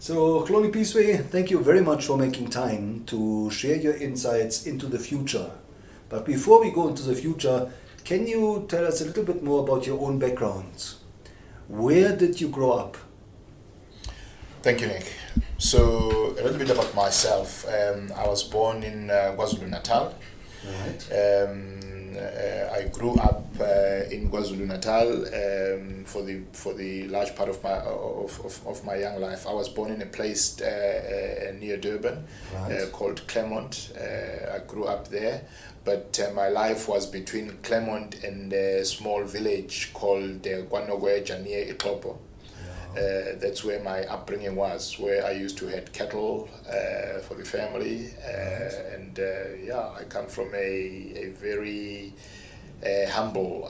So, Hloniphizwe, thank you very much for making time to share your insights into the future. But before we go into the future, can you tell us a little bit more about your own background? Where did you grow up? Thank you, Nick. So, a little bit about myself. I was born in KwaZulu-Natal. Right. I grew up in KwaZulu-Natal for the large part of my young life. I was born in a place near Durban, Right. called Claremont. I grew up there, but my life was between Claremont and a small village called KwaNogweja near Ixopo. That's where my upbringing was, where I used to head cattle for the family, and I come from a very humble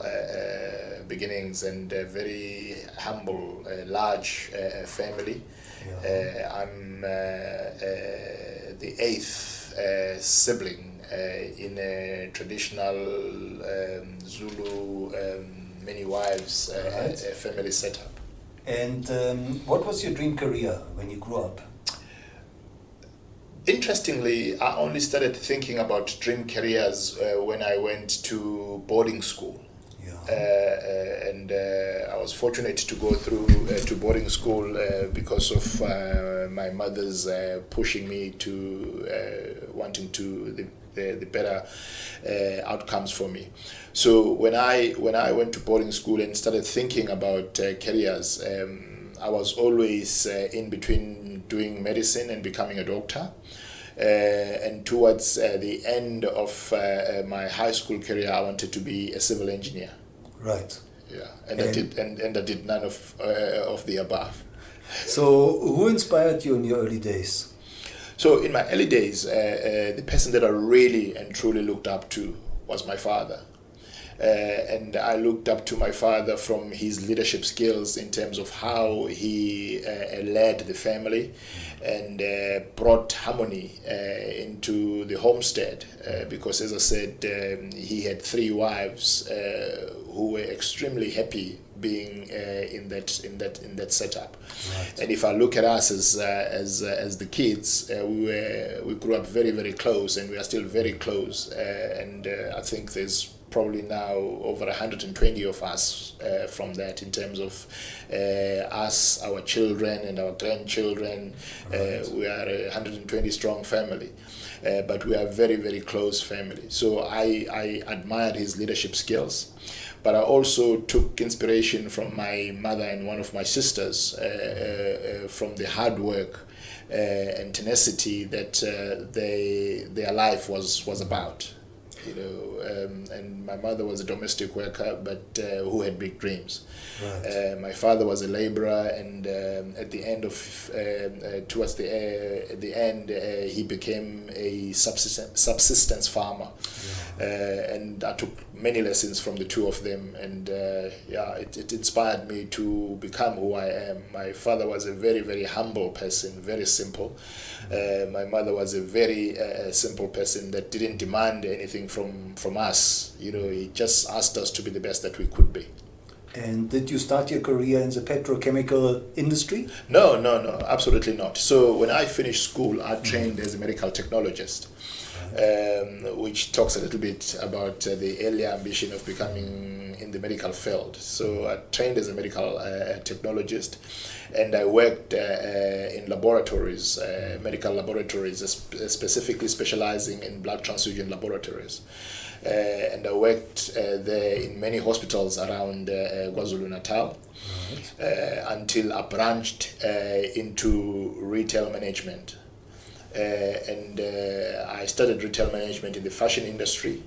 beginnings and a very humble, large family. I'm the eighth sibling in a traditional Zulu many wives Right. family setup. And what was your dream career when you grew up? Interestingly, I only started thinking about dream careers when I went to boarding school. And I was fortunate to go through to boarding school because of my mother's pushing me to wanting to the better outcomes for me. So when I went to boarding school and started thinking about careers, I was always in between doing medicine and becoming a doctor. And towards the end of my high school career, I wanted to be a civil engineer. Right. Yeah, and I did none of the above. So, who inspired you in your early days? So in my early days, the person that I really and truly looked up to was my father. And I looked up to my father from his leadership skills in terms of how he led the family and brought harmony into the homestead. Because, as I said, he had three wives who were extremely happy being in that setup. Right. And if I look at us as the kids, we grew up very, very close, and we are still very close. And I think there's probably now over 120 of us from that in terms of us, our children and our grandchildren. Right. We are a 120 strong family, but we are a very, very close family. So I admired his leadership skills. But I also took inspiration from my mother and one of my sisters from the hard work and tenacity that their life was about. And my mother was a domestic worker, but who had big dreams. Right. My father was a laborer, and at the end of towards the end, he became a subsistence farmer. And I took many lessons from the two of them, and it inspired me to become who I am. My father was a very, very humble person, very simple. My mother was a very simple person that didn't demand anything from us. He just asked us to be the best that we could be. And did you start your career in the petrochemical industry? No, absolutely not. So when I finished school, I trained as a medical technologist, which talks a little bit about the earlier ambition of becoming in the medical field. So I trained as a medical technologist, and I worked in laboratories, medical laboratories, specifically specializing in blood transfusion laboratories. And I worked there in many hospitals around KwaZulu-Natal. Right. Until I branched into retail management. And I started retail management in the fashion industry,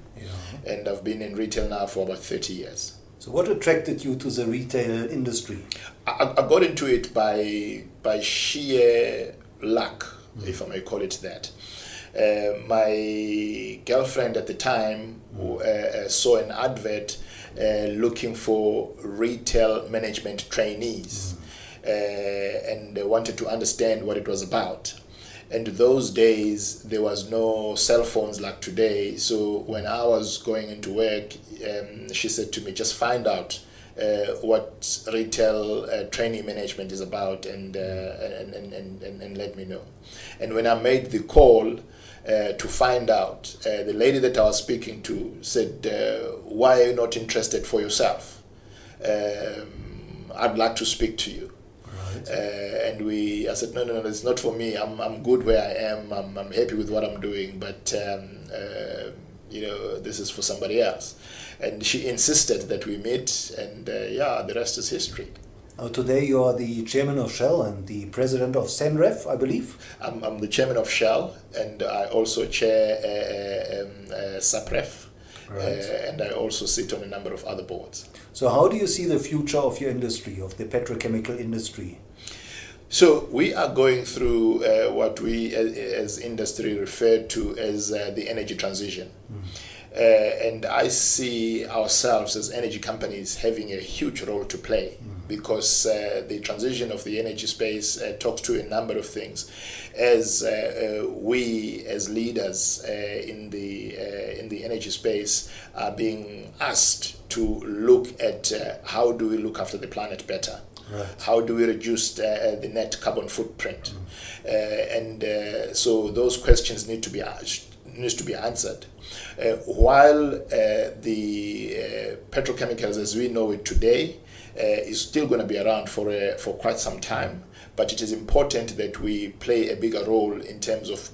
and I've been in retail now for about 30 years. So what attracted you to the retail industry? I got into it by sheer luck, if I may call it that. My girlfriend at the time saw an advert looking for retail management trainees, and wanted to understand what it was about. And those days, there was no cell phones like today. So when I was going into work, she said to me, just find out what retail training management is about, and let me know. And when I made the call to find out, the lady that I was speaking to said, why are you not interested for yourself? I'd like to speak to you. Right. I said, no, it's not for me. I'm good where I am. I'm happy with what I'm doing, but this is for somebody else. And she insisted that we meet, and the rest is history. Today you are the chairman of Shell and the president of Senref, I believe. I'm the chairman of Shell, and I also chair SAPREF, Right. and I also sit on a number of other boards. So how do you see the future of your industry, of the petrochemical industry? So we are going through what we as industry refer to as the energy transition. And I see ourselves as energy companies having a huge role to play, because the transition of the energy space talks to a number of things. As we as leaders in the energy space are being asked to look at how do we look after the planet better. Right. How do we reduce the net carbon footprint? So those questions need to be answered. While the petrochemicals as we know it today is still going to be around for quite some time, but it is important that we play a bigger role in terms of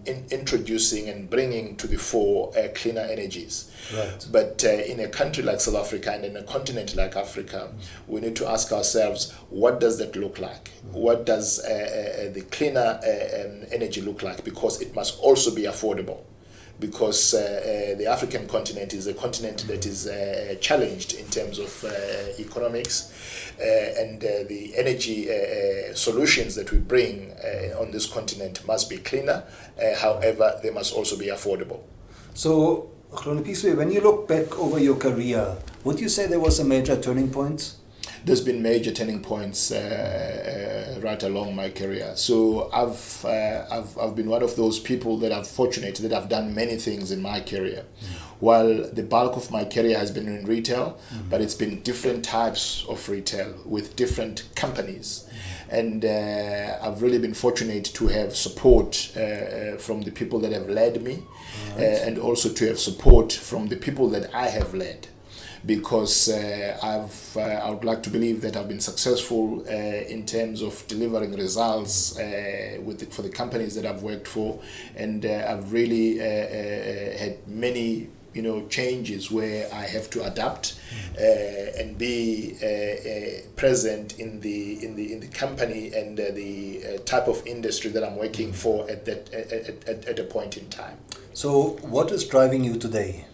introducing and bringing to the fore cleaner energies. Right. But in a country like South Africa and in a continent like Africa, we need to ask ourselves, what does that look like? What does the cleaner energy look like? Because it must also be affordable. Because the African continent is a continent that is challenged in terms of economics, and the energy solutions that we bring on this continent must be cleaner. However, they must also be affordable. So, Hloniphizwe, when you look back over your career, would you say there was a major turning point? There's been major turning points right along my career. So I've been one of those people that are fortunate that I've done many things in my career. While the bulk of my career has been in retail, but it's been different types of retail with different companies. And I've really been fortunate to have support from the people that have led me, and also to have support from the people that I have led. Because I would like to believe that I've been successful in terms of delivering results for the companies that I've worked for, and I've really had many changes where I have to adapt and be present in the company and the type of industry that I'm working for at a point in time. So, what is driving you today?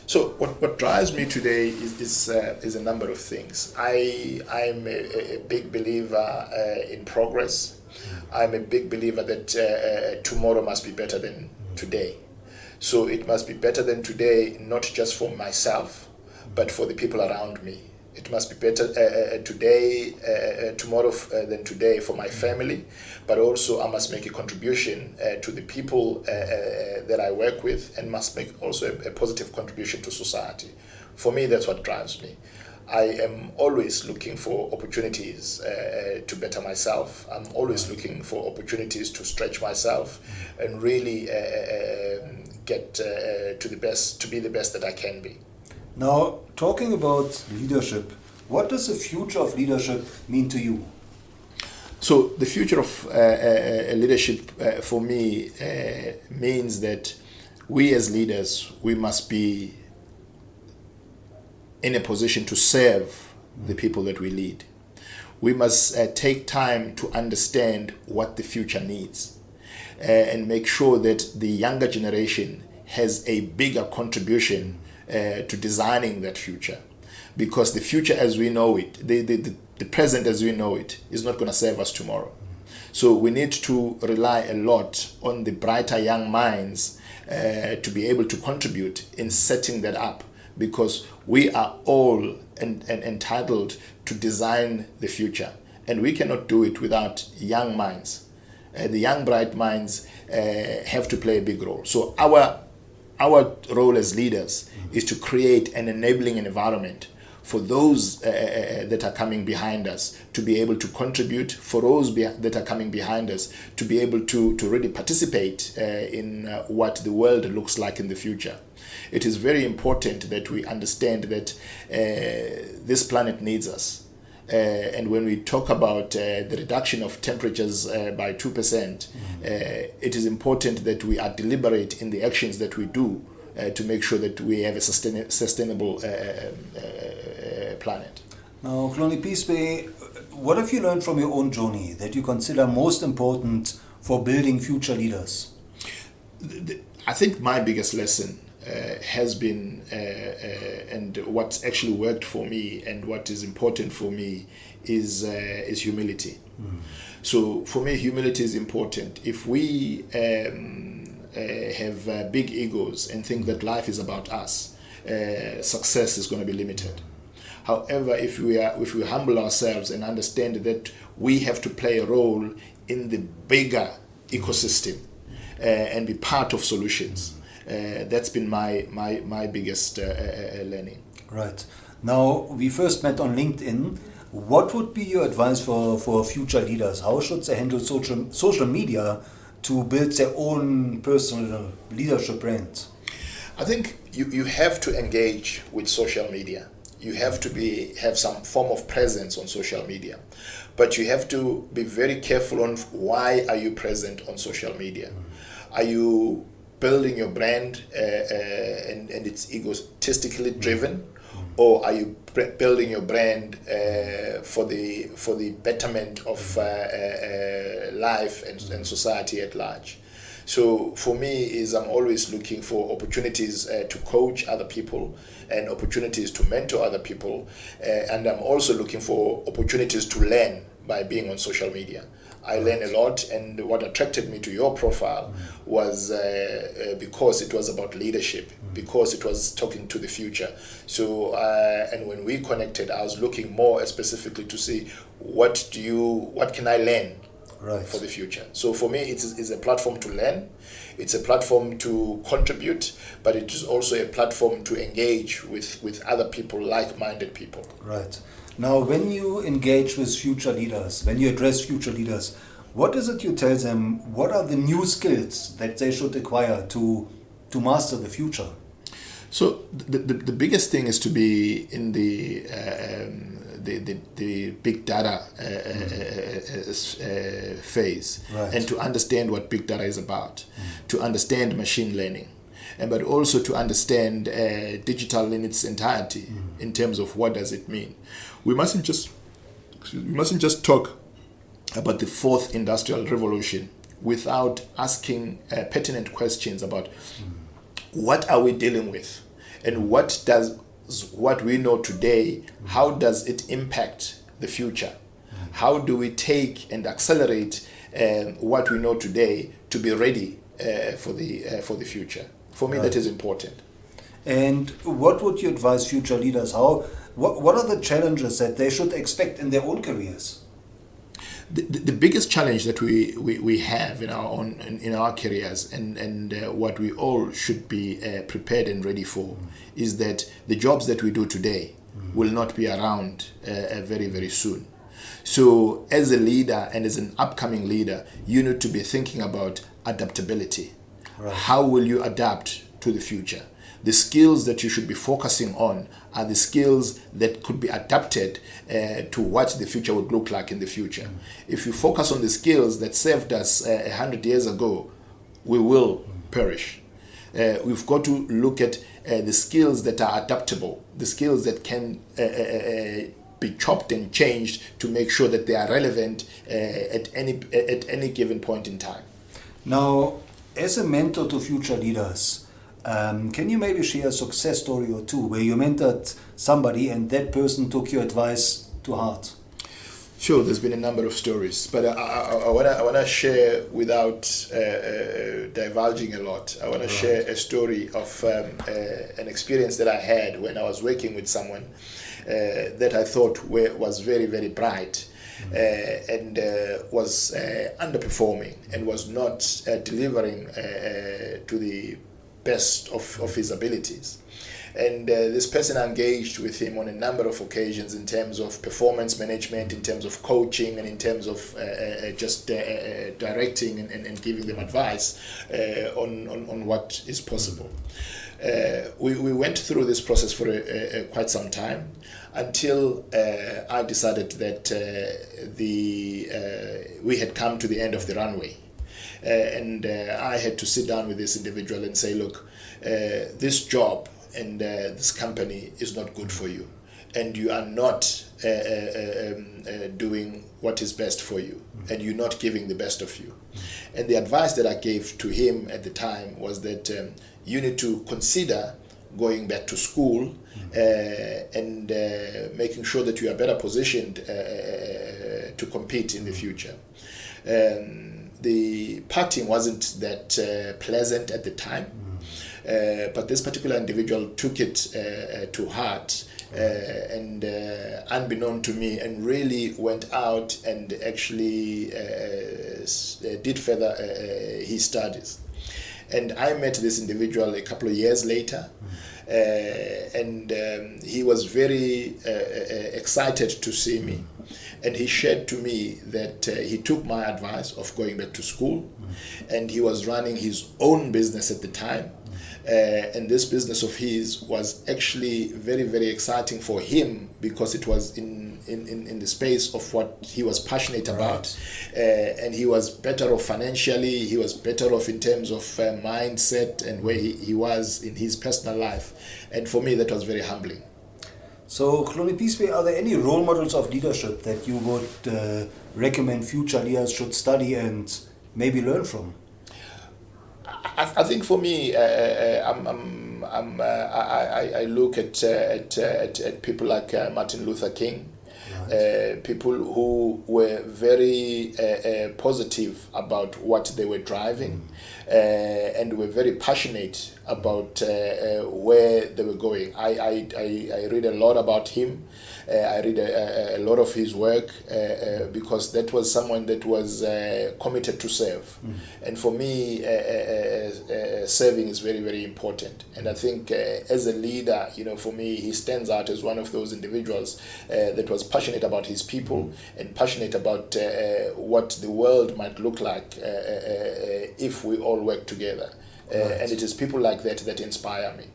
So what drives me today is a number of things. I'm a big believer in progress. I'm a big believer that tomorrow must be better than today. So it must be better than today, not just for myself, but for the people around me. It must be better tomorrow than today for my family, but also I must make a contribution to the people that I work with, and must make also a positive contribution to society. For me, that's what drives me. I am always looking for opportunities to better myself. I'm always looking for opportunities to stretch myself and really get to be the best that I can be. Now, talking about leadership, what does the future of leadership mean to you? So the future of leadership for me means that we as leaders, we must be in a position to serve the people that we lead. We must take time to understand what the future needs and make sure that the younger generation has a bigger contribution to designing that future, because the future as we know it, the present as we know it, is not going to serve us tomorrow. So we need to rely a lot on the brighter young minds to be able to contribute in setting that up, because we are all entitled to design the future, and we cannot do it without young minds. The young bright minds have to play a big role. So our role as leaders is to create an enabling environment for those that are coming behind us to be able to contribute, for those that are coming behind us to be able to really participate in what the world looks like in the future. It is very important that we understand that this planet needs us. And when we talk about the reduction of temperatures by 2%, it is important that we are deliberate in the actions that we do to make sure that we have a sustainable planet. Now, Hloniphizwe, what have you learned from your own journey that you consider most important for building future leaders? I think my biggest lesson has been, and what's actually worked for me and what is important for me is humility. So for me, humility is important. If we have big egos and think that life is about us, success is going to be limited. However, if we humble ourselves and understand that we have to play a role in the bigger ecosystem and be part of solutions, that's been my biggest learning. Right. Now, we first met on LinkedIn. What would be your advice for future leaders? How should they handle social media to build their own personal leadership brand? I think you have to engage with social media. You have to have some form of presence on social media. But you have to be very careful on why are you present on social media. Are you building your brand and it's egotistically driven? Or are you building your brand for the betterment of life and society at large? So for me, I'm always looking for opportunities to coach other people and opportunities to mentor other people, and I'm also looking for opportunities to learn by being on social media. I learn a lot, and what attracted me to your profile was because it was about leadership, because it was talking to the future. So, and when we connected, I was looking more specifically to see what can I learn for the future. So for me, it's a platform to learn, it's a platform to contribute, but it is also a platform to engage with other people, like-minded people. Right. Now, when you engage with future leaders, when you address future leaders, what is it you tell them? What are the new skills that they should acquire to master the future? So the biggest thing is to be in the big data phase, and to understand what big data is about, to understand machine learning, but also to understand digital in its entirety in terms of what does it mean. We mustn't just talk about the fourth industrial revolution without asking pertinent questions about what are we dealing with, and what we know today, how does it impact the future? How do we take and accelerate what we know today to be ready for the future? For me, that is important. And what would you advise future leaders? What are the challenges that they should expect in their own careers? The biggest challenge that we have in our careers and what we all should be prepared and ready for is that the jobs that we do today will not be around very, very soon. So as a leader and as an upcoming leader, you need to be thinking about adaptability. How will you adapt to the future? The skills that you should be focusing on are the skills that could be adapted to what the future would look like in the future. If you focus on the skills that served us 100 years ago, we will perish. We've got to look at the skills that are adaptable, the skills that can be chopped and changed to make sure that they are relevant at any given point in time. Now, as a mentor to future leaders, can you maybe share a success story or two where you mentored somebody and that person took your advice to heart? Sure, there's been a number of stories, but I want to share without divulging a lot. I want to share a story of an experience that I had when I was working with someone that I thought was very, very bright. And was underperforming and was not delivering to the best of his abilities. And this person engaged with him on a number of occasions in terms of performance management, in terms of coaching, and in terms of just directing and giving them advice on what is possible. We went through this process for quite some time until I decided that we had come to the end of the runway. And I had to sit down with this individual and say, look, this job and this company is not good for you, and you are not doing what is best for you, and you're not giving the best of you. And the advice that I gave to him at the time was that you need to consider going back to school and making sure that you are better positioned to compete in the future. The parting wasn't that pleasant at the time, but this particular individual took it to heart and unbeknown to me, and really went out and actually did further his studies. And I met this individual a couple of years later, and he was very excited to see me. And he shared to me that he took my advice of going back to school, and he was running his own business at the time. And this business of his was actually very, very exciting for him, because it was in the space of what he was passionate about. And he was better off financially, he was better off in terms of mindset and where he was in his personal life. And for me, that was very humbling. So, Hloniphizwe, are there any role models of leadership that you would recommend future leaders should study and maybe learn from? I think for me, I look at people like Martin Luther King, people who were very positive about what they were driving, and were very passionate about where they were going. I read a lot about him. I read a lot of his work because that was someone that was committed to serve. And for me, serving is very, very important. And I think as a leader, for me, he stands out as one of those individuals that was passionate about his people and passionate about what the world might look like if we all work together. And it is people like that that inspire me.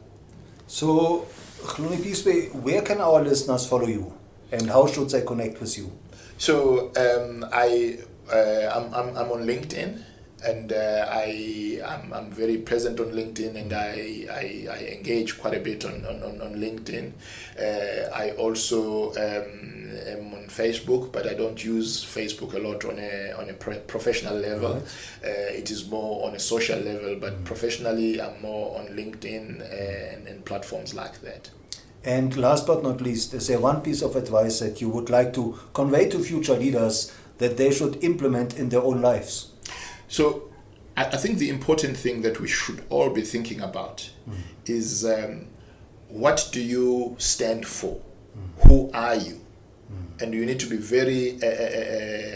So, Hloniphizwe, where can our listeners follow you, and how should they connect with you? So I'm on LinkedIn, and I'm very present on LinkedIn, and I engage quite a bit on LinkedIn. I also am on Facebook, but I don't use Facebook a lot on a professional level. Right. It is more on a social level, but professionally I'm more on LinkedIn and platforms like that. And last but not least, is there one piece of advice that you would like to convey to future leaders that they should implement in their own lives? So I think the important thing that we should all be thinking about is what do you stand for? Who are you? And you need to be very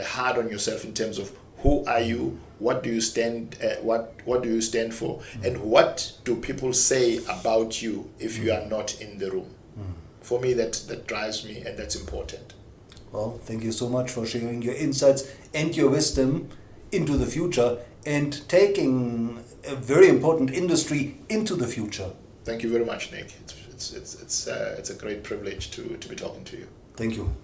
hard on yourself in terms of who are you, what do you stand what do you stand for, and what do people say about you if you are not in the room? For me, that drives me, and that's important. Well, thank you so much for sharing your insights and your wisdom into the future and taking a very important industry into the future. Thank you very much, Nick. It's a great privilege to be talking to you. Thank you.